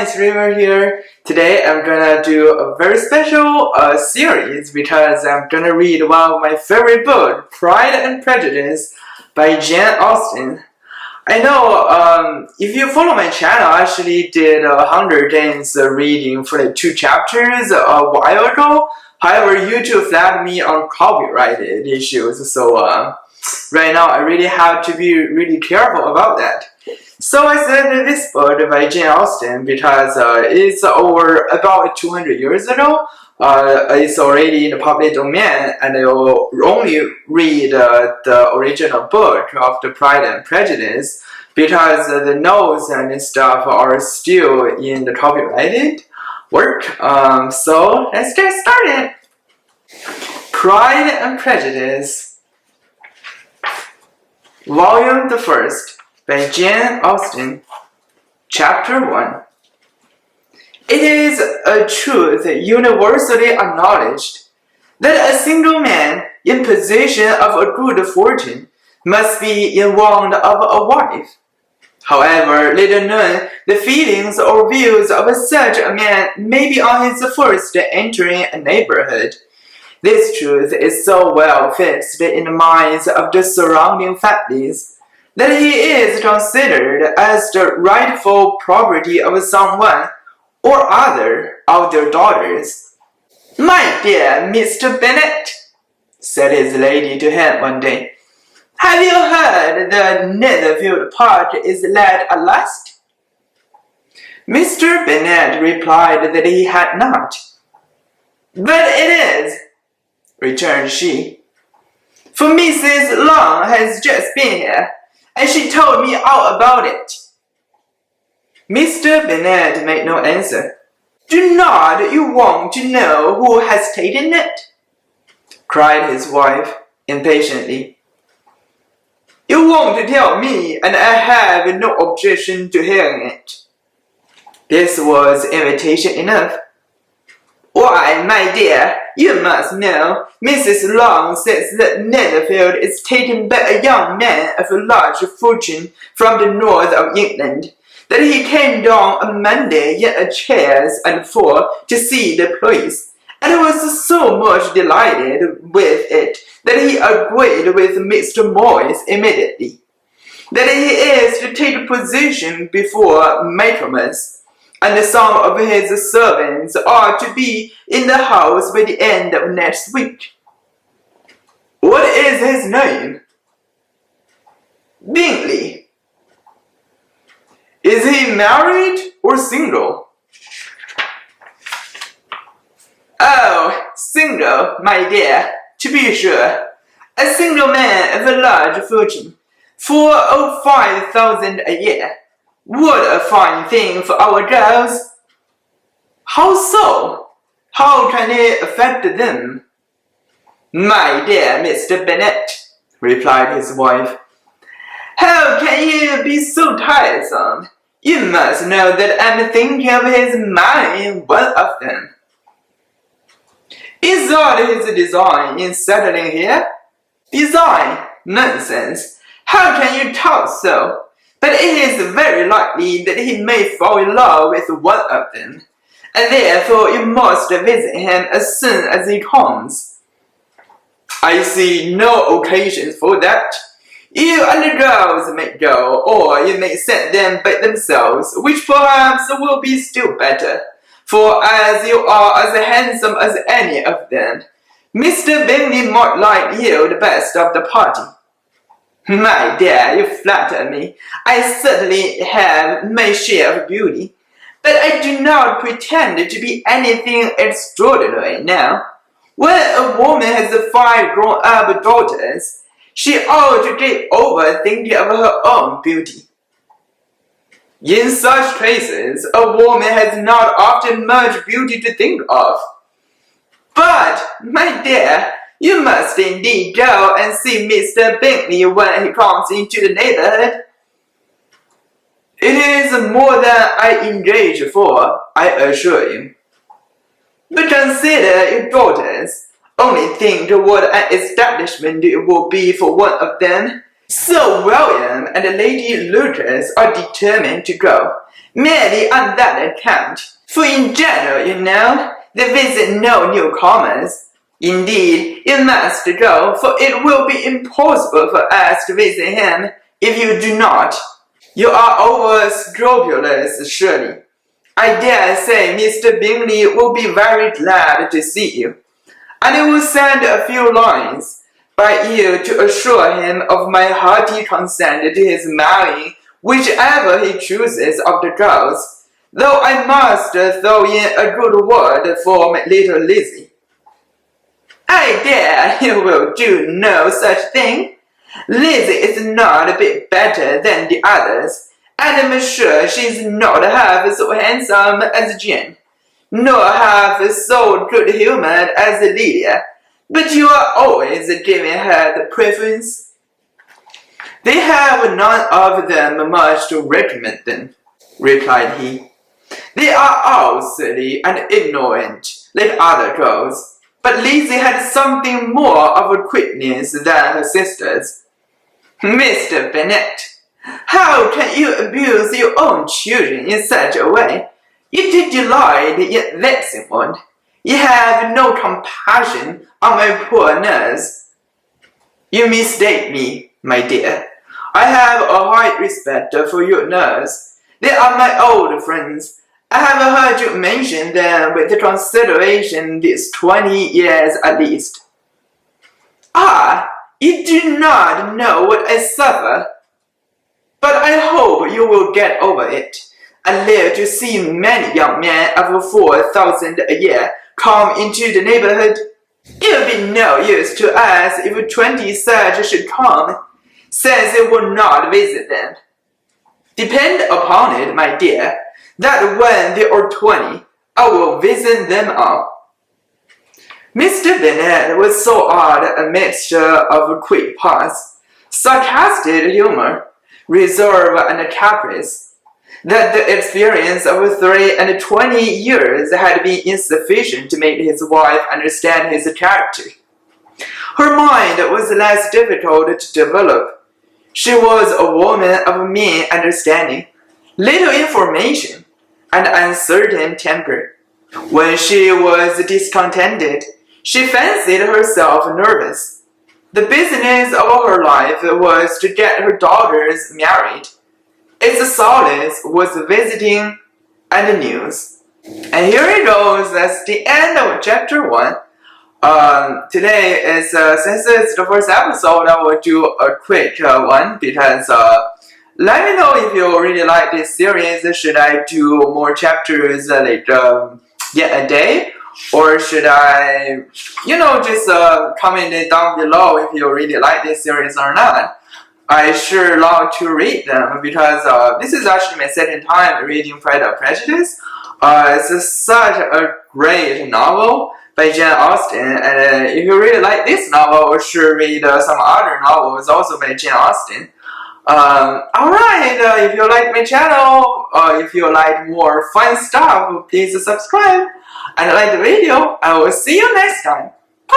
it's River here. Today I'm gonna do a very special series because I'm gonna read one of my favorite books, Pride and Prejudice by Jane Austen. I know if you follow my channel, I actually did Hunger Games reading for the 2 chapters a while ago. However, YouTube flagged me on copyrighted issues, so right now I really have to be really careful about that. So I said this book by Jane Austen because it's over about 200 years ago. It's already in the public domain, and I will only read the original book of the Pride and Prejudice because the notes and stuff are still in the copyrighted work. So let's get started. Pride and Prejudice, Volume the First, by Jane Austen, Chapter 1. It is a truth universally acknowledged that a single man in possession of a good fortune must be in want of a wife. However little known the feelings or views of such a man may be on his first entering a neighborhood, this truth is so well fixed in the minds of the surrounding families that he is considered as the rightful property of someone or other of their daughters. "My dear Mr. Bennet," said his lady to him one day, "have you heard the Netherfield part is let at last?" Mr. Bennet replied that he had not. "But it is," returned she, "for Mrs. Long has just been here, and she told me all about it." Mr. Bennet made no answer. "Do not you want to know who has taken it?" cried his wife impatiently. "You won't tell me, and I have no objection to hearing it." This was invitation enough. "Why, my dear, you must know, Mrs. Long says that Netherfield is taken by a young man of a large fortune from the north of England, that he came down on Monday in a chaise and four to see the place, and was so much delighted with it that he agreed with Mr. Morris immediately, that he is to take possession before Michaelmas, and some of his servants are to be in the house by the end of next week." "What is his name?" "Bingley." "Is he married or single?" "Oh, single, my dear, to be sure. A single man of a large fortune, 4 or 5,000 a year. What a fine thing for our girls!" "How so? How can it affect them?" "My dear Mr. Bennet," replied his wife, "how can you be so tiresome? You must know that I'm thinking of his marrying one of them." "Is that his design in settling here?" "Design? Nonsense! How can you talk so? But it is very likely that he may fall in love with one of them, and therefore you must visit him as soon as he comes." "I see no occasion for that. You and the girls may go, or you may send them by themselves, which perhaps will be still better, for as you are as handsome as any of them, Mr. Bingley might like you the best of the party." "My dear, you flatter me. I certainly have my share of beauty, but I do not pretend to be anything extraordinary now. When a woman has 5 grown-up daughters, she ought to get over thinking of her own beauty." "In such cases, a woman has not often much beauty to think of." "But, my dear, you must indeed go and see Mr. Bingley when he comes into the neighborhood." "It is more than I engage for, I assure you." "But consider your daughters. Only think what an establishment it will be for one of them. So William and Lady Lucas are determined to go, merely on that account, for in general, they visit no newcomers. Indeed, you must go, for it will be impossible for us to visit him if you do not. You are over scrupulous, surely. I dare say Mr. Bingley will be very glad to see you, and I will send a few lines by you to assure him of my hearty consent to his marrying whichever he chooses of the girls, though I must throw in a good word for my little Lizzie. I dare you will do no such thing. Lizzie is not a bit better than the others, and I'm sure she is not half so handsome as Jane, nor half so good-humoured as Lydia, but you are always giving her the preference. They have none of them much to recommend them, replied he. They are all silly and ignorant, like other girls, but Lizzie had something more of a quickness than her sisters. Mr. Bennet, how can you abuse your own children in such a way? You do delight in vexing one. You have no compassion on my poor nurse. You mistake me, my dear. I have a high respect for your nurse. They are my old friends. I have heard you mention them with consideration these 20 years at least. Ah, you do not know what I suffer. But I hope you will get over it, and live to see many young men of 4,000 a year come into the neighborhood. It will be no use to us if 20 such should come, since it will not visit them. Depend upon it, my dear, that when they are 20, I will visit them all. Mr. Bennet was so odd a mixture of quick pause, sarcastic humor, reserve and caprice, that the experience of 23 years had been insufficient to make his wife understand his character. Her mind was less difficult to develop. She was a woman of mean understanding, little information, and uncertain temper. When she was discontented, she fancied herself nervous. The business of her life was to get her daughters married. Its solace was visiting and news. And here it goes, that's the end of chapter 1. Today is, since it's the first episode, I will do a quick one because let me know if you really like this series. Should I do more chapters a day? Or should I, just comment it down below if you really like this series or not. I sure love to read them because this is actually my second time reading Pride and Prejudice. It's such a great novel by Jane Austen, and if you really like this novel, you should read some other novels also by Jane Austen. Alright, if you like my channel, if you like more fun stuff, please subscribe and like the video. I will see you next time.